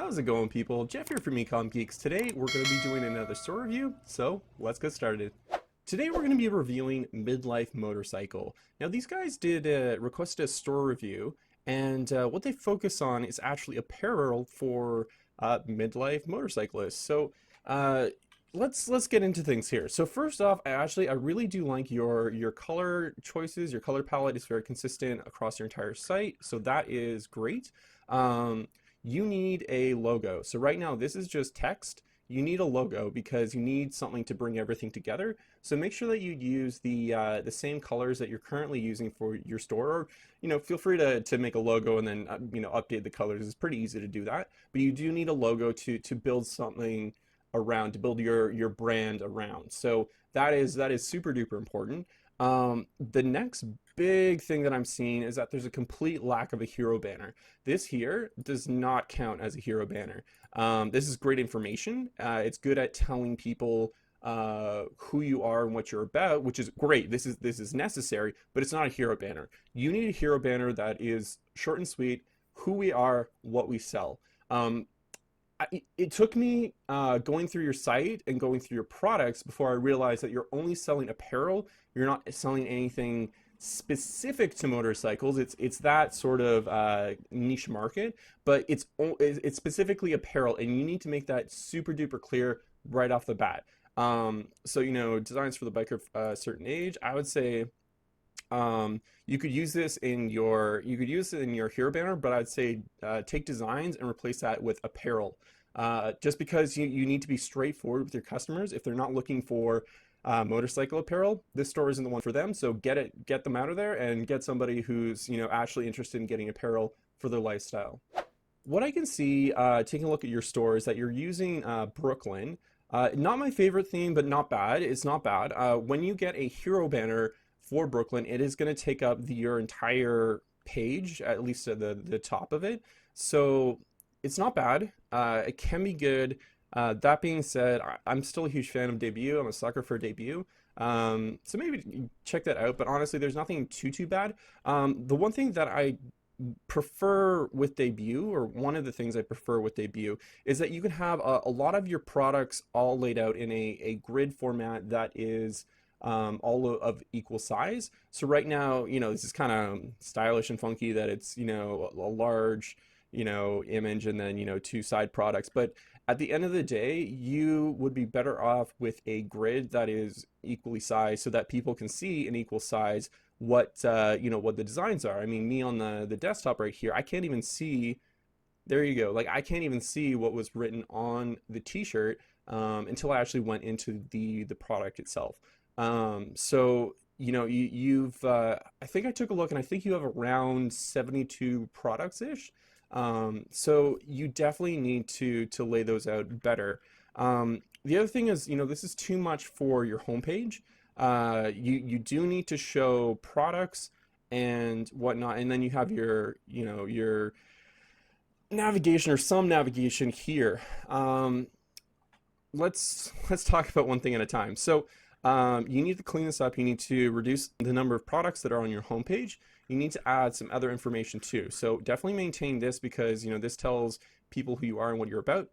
How's it going, people? Jeff here from Ecom Geeks. Today we're going to be doing another store review, so let's get started. Today we're going to be reviewing Midlife Motorcycle. Now these guys did request a store review, and what they focus on is actually apparel for midlife motorcyclists. So uh, let's get into things here. So first off, I really do like your color choices. Your color palette is very consistent across your entire site, so that is great. You need a logo. So right now this is just text. You need a logo because you need something to bring everything together. So make sure that you use the same colors that you're currently using for your store. Or, feel free to make a logo and then update the colors. It's pretty easy to do that. But you do need a logo to build something around, to build your brand around. So that is super duper important. The next big thing that I'm seeing is that there's a complete lack of a hero banner. This here does not count as a hero banner. This is great information. It's good at telling people who you are and what you're about, which is great. This is necessary, but it's not a hero banner. You need a hero banner that is short and sweet, who we are, what we sell. It took me going through your site and going through your products before I realized that you're only selling apparel. You're not selling anything specific to motorcycles. It's that sort of niche market, but it's specifically apparel, and you need to make that super duper clear right off the bat. So designs for the biker of a certain age. I would say you could use this in your hero banner, but I'd say take designs and replace that with apparel. Just because you need to be straightforward with your customers. If they're not looking for motorcycle apparel, this store isn't the one for them. So get them out of there and get somebody who's actually interested in getting apparel for their lifestyle. What I can see taking a look at your store is that you're using Brooklyn. Not my favorite theme, but not bad. It's not bad. When you get a hero banner for Brooklyn, it is going to take up your entire page, at least at the top of it. So it's not bad. It can be good. That being said, I'm still a huge fan of Debut. I'm a sucker for Debut. So maybe check that out. But honestly, there's nothing too bad. The one thing that I prefer with Debut, or one of the things I prefer with Debut, is that you can have a lot of your products all laid out in a grid format that is all of equal size. So right now, this is kind of stylish and funky that it's, a large, image and then, two side products. But at the end of the day, you would be better off with a grid that is equally sized so that people can see in equal size what, what the designs are. I mean, me on the desktop right here, I can't even see, there you go. Like, I can't even see what was written on the t-shirt until I actually went into the product itself. So you've I think I took a look, and I think you have around 72 products ish. So you definitely need to lay those out better. The other thing is, this is too much for your homepage. You do need to show products and whatnot, and then you have your navigation, or some navigation here. Let's talk about one thing at a time. So you need to clean this up. You need to reduce the number of products that are on your homepage. You need to add some other information too. So definitely maintain this because this tells people who you are and what you're about.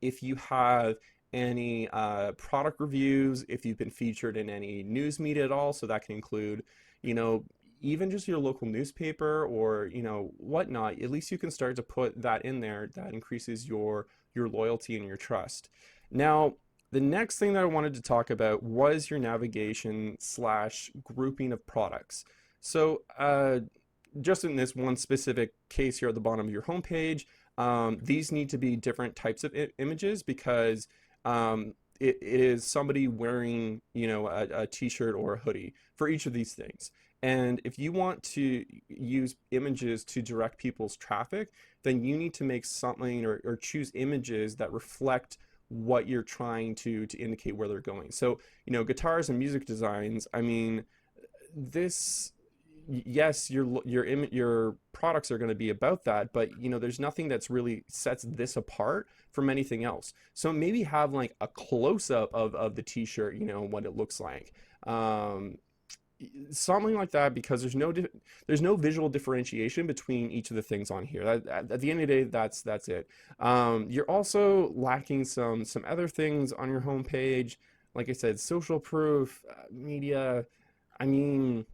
If you have any product reviews, if you've been featured in any news media at all, so that can include even just your local newspaper or whatnot, at least you can start to put that in there. That increases your loyalty and your trust. Now, the next thing that I wanted to talk about was your navigation slash grouping of products. So just in this one specific case here at the bottom of your homepage, these need to be different types of images because it is somebody wearing a t-shirt or a hoodie for each of these things. And if you want to use images to direct people's traffic, then you need to make something or choose images that reflect what you're trying to indicate where they're going. So guitars and music designs, I mean, yes, your products are going to be about that, but there's nothing that's really sets this apart from anything else. So maybe have like a close-up of the t-shirt, what it looks like. something like that, because there's no visual differentiation between each of the things on here. At the end of the day, that's it. You're also lacking some other things on your homepage. Like I said, social proof, media. I mean,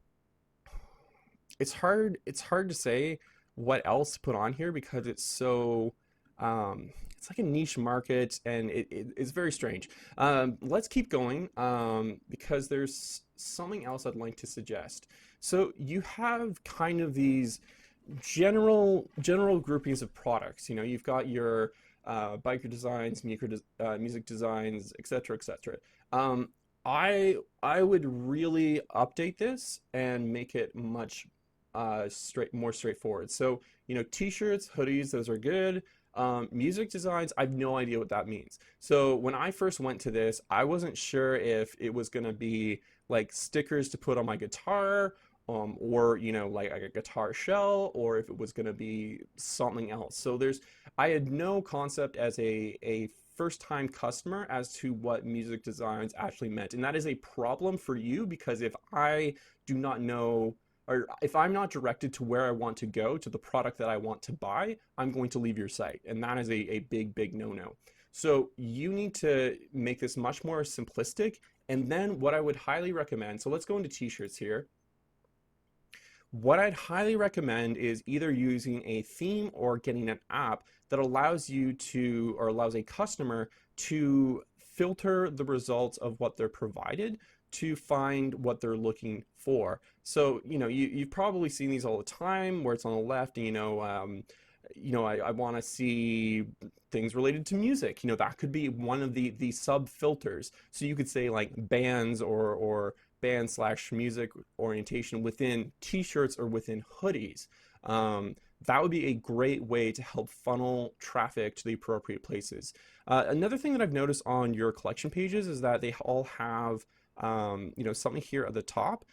it's hard to say what else to put on here because it's so it's like a niche market, and it's very strange. Let's keep going, because there's something else I'd like to suggest. So you have kind of these general groupings of products. You've got your biker designs, music designs, etc., etc. Um, I would really update this and make it much more straightforward. So, t-shirts, hoodies, those are good. Music designs, I have no idea what that means. So when I first went to this, I wasn't sure if it was gonna be like stickers to put on my guitar, or like a guitar shell, or if it was gonna be something else. So I had no concept as a first time customer as to what music designs actually meant. And that is a problem for you, because if I do not know, or if I'm not directed to where I want to go, to the product that I want to buy, I'm going to leave your site. And that is a big no-no. So you need to make this much more simplistic. And then what I would highly recommend, so let's go into t-shirts here. What I'd highly recommend is either using a theme or getting an app that allows you to, or allows a customer to filter the results of what they're provided to find what they're looking for. So, you've probably seen these all the time where it's on the left, and I want to see things related to music. That could be one of the sub filters. So you could say like bands, or band slash music orientation within t-shirts or within hoodies. That would be a great way to help funnel traffic to the appropriate places. Another thing that I've noticed on your collection pages is that they all have something here at the top.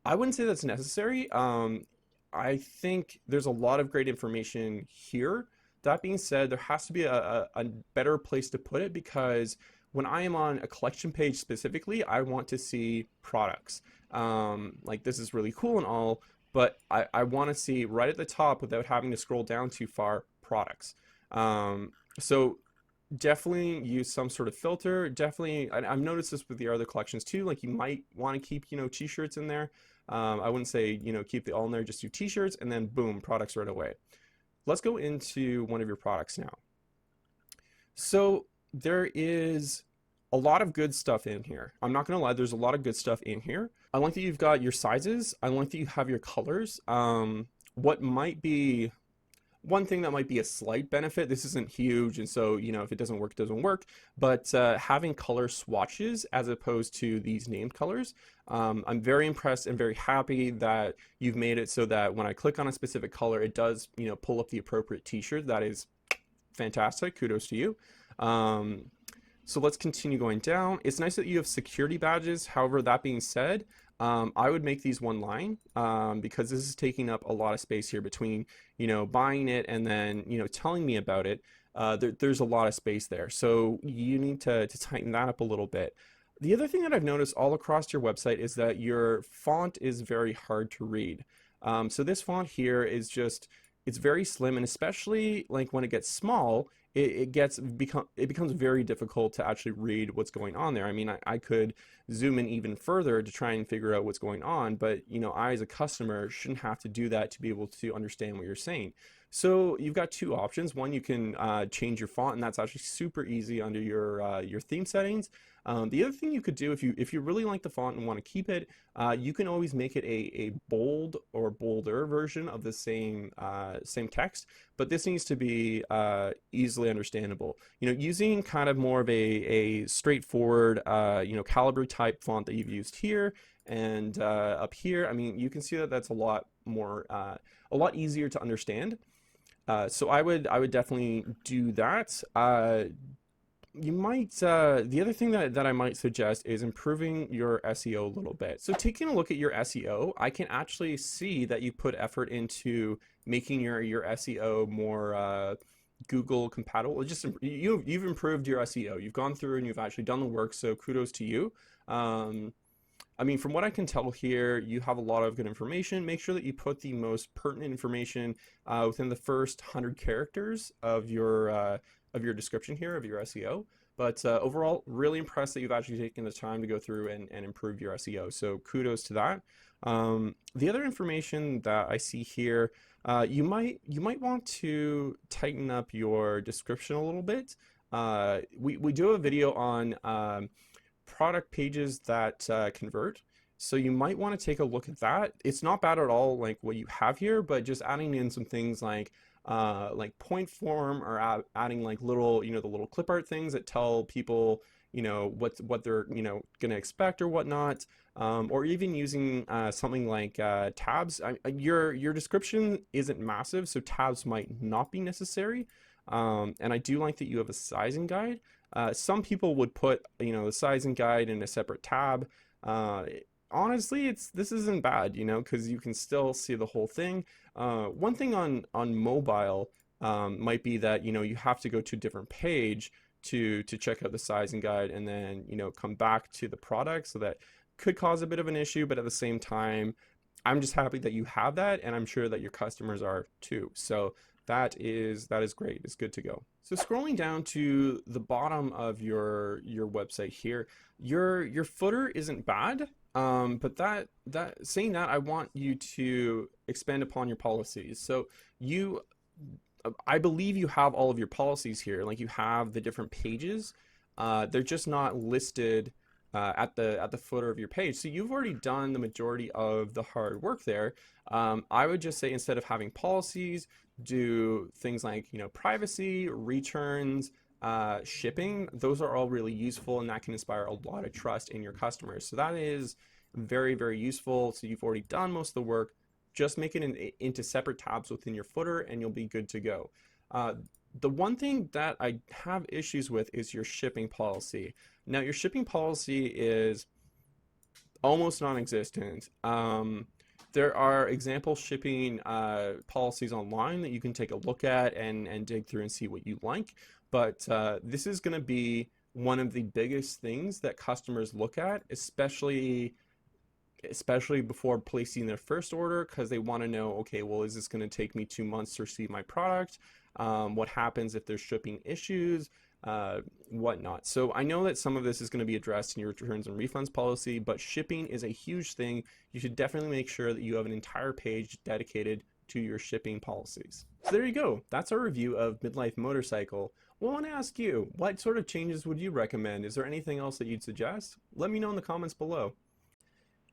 I wouldn't say that's necessary. I think there's a lot of great information here. That being said, there has to be a better place to put it, because when I am on a collection page specifically, I want to see products. Like, this is really cool and all, but I want to see right at the top, without having to scroll down too far, products. So definitely use some sort of filter. Definitely, I've noticed this with your other collections too. Like, you might want to keep, t-shirts in there. I wouldn't say, keep it all in there, just do t-shirts, and then boom, products right away. Let's go into one of your products now. So there is a lot of good stuff in here. I'm not gonna lie, there's a lot of good stuff in here. I like that you've got your sizes. I like that you have your colors. What might be one thing that might be a slight benefit, this isn't huge, and so, if it doesn't work, it doesn't work, but having color swatches as opposed to these named colors, I'm very impressed and very happy that you've made it so that when I click on a specific color, it does, pull up the appropriate t-shirt. That is fantastic. Kudos to you. So let's continue going down. It's nice that you have security badges. However, that being said, I would make these one line, because this is taking up a lot of space here between, buying it and then, telling me about it. There's a lot of space there. So you need to tighten that up a little bit. The other thing that I've noticed all across your website is that your font is very hard to read. So this font here is it's very slim, and especially like when it gets small, it becomes very difficult to actually read what's going on there. I mean, I could zoom in even further to try and figure out what's going on, but I as a customer shouldn't have to do that to be able to understand what you're saying. So you've got two options. One, you can change your font, and that's actually super easy under your theme settings. The other thing you could do, if you really like the font and want to keep it, you can always make it a bold or bolder version of the same text, but this needs to be easily understandable. Using kind of more of a straightforward, Calibri type font that you've used here and up here. I mean, you can see that that's a lot more, a lot easier to understand. So I would definitely do that. You might, the other thing that I might suggest is improving your SEO a little bit. So taking a look at your SEO, I can actually see that you put effort into making your SEO more Google compatible. You've improved your SEO. You've gone through and you've actually done the work, so kudos to you. I mean, from what I can tell here, you have a lot of good information. Make sure that you put the most pertinent information within the first 100 characters of your description here, of your SEO. But overall, really impressed that you've actually taken the time to go through and improve your SEO. So kudos to that. The other information that I see here, you might want to tighten up your description a little bit. We do have a video on product pages that convert. So you might want to take a look at that. It's not bad at all, like what you have here, but just adding in some things like point form, or adding like little, the little clip art things that tell people, what they're, going to expect or whatnot. Or even using something like tabs. Your description isn't massive, so tabs might not be necessary. And I do like that you have a sizing guide. Some people would put, the sizing guide in a separate tab. Honestly, this isn't bad, because you can still see the whole thing. One thing on mobile might be that, you have to go to a different page to check out the sizing guide, and then, come back to the product. So that could cause a bit of an issue, but at the same time, I'm just happy that you have that, and I'm sure that your customers are too. So that is great. It's good to go. So scrolling down to the bottom of your website here, your footer isn't bad. But saying that, I want you to expand upon your policies. So I believe you have all of your policies here. Like, you have the different pages. They're just not listed at the footer of your page. So you've already done the majority of the hard work there. I would just say, instead of having policies, do things like, privacy, returns, shipping. Those are all really useful, and that can inspire a lot of trust in your customers. So that is very, very useful. So you've already done most of the work. Just make it into separate tabs within your footer, and you'll be good to go. The one thing that I have issues with is your shipping policy. Now, your shipping policy is almost non-existent. There are example shipping policies online that you can take a look at and dig through and see what you like. But this is going to be one of the biggest things that customers look at, especially before placing their first order, because they want to know, okay, well, is this going to take me 2 months to receive my product? What happens if there's shipping issues? Whatnot. So I know that some of this is going to be addressed in your returns and refunds policy, but shipping is a huge thing. You should definitely make sure that you have an entire page dedicated to your shipping policies. So there you go. That's our review of Midlife Motorcycle. Well, I want to ask you, what sort of changes would you recommend? Is there anything else that you'd suggest? Let me know in the comments below.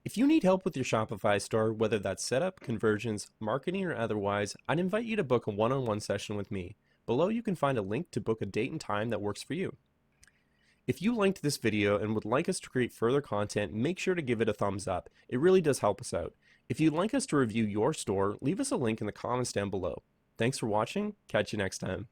If you need help with your Shopify store, whether that's setup, conversions, marketing, or otherwise, I'd invite you to book a one-on-one session with me. Below you can find a link to book a date and time that works for you. If you liked this video and would like us to create further content, make sure to give it a thumbs up. It really does help us out. If you'd like us to review your store, leave us a link in the comments down below. Thanks for watching. Catch you next time.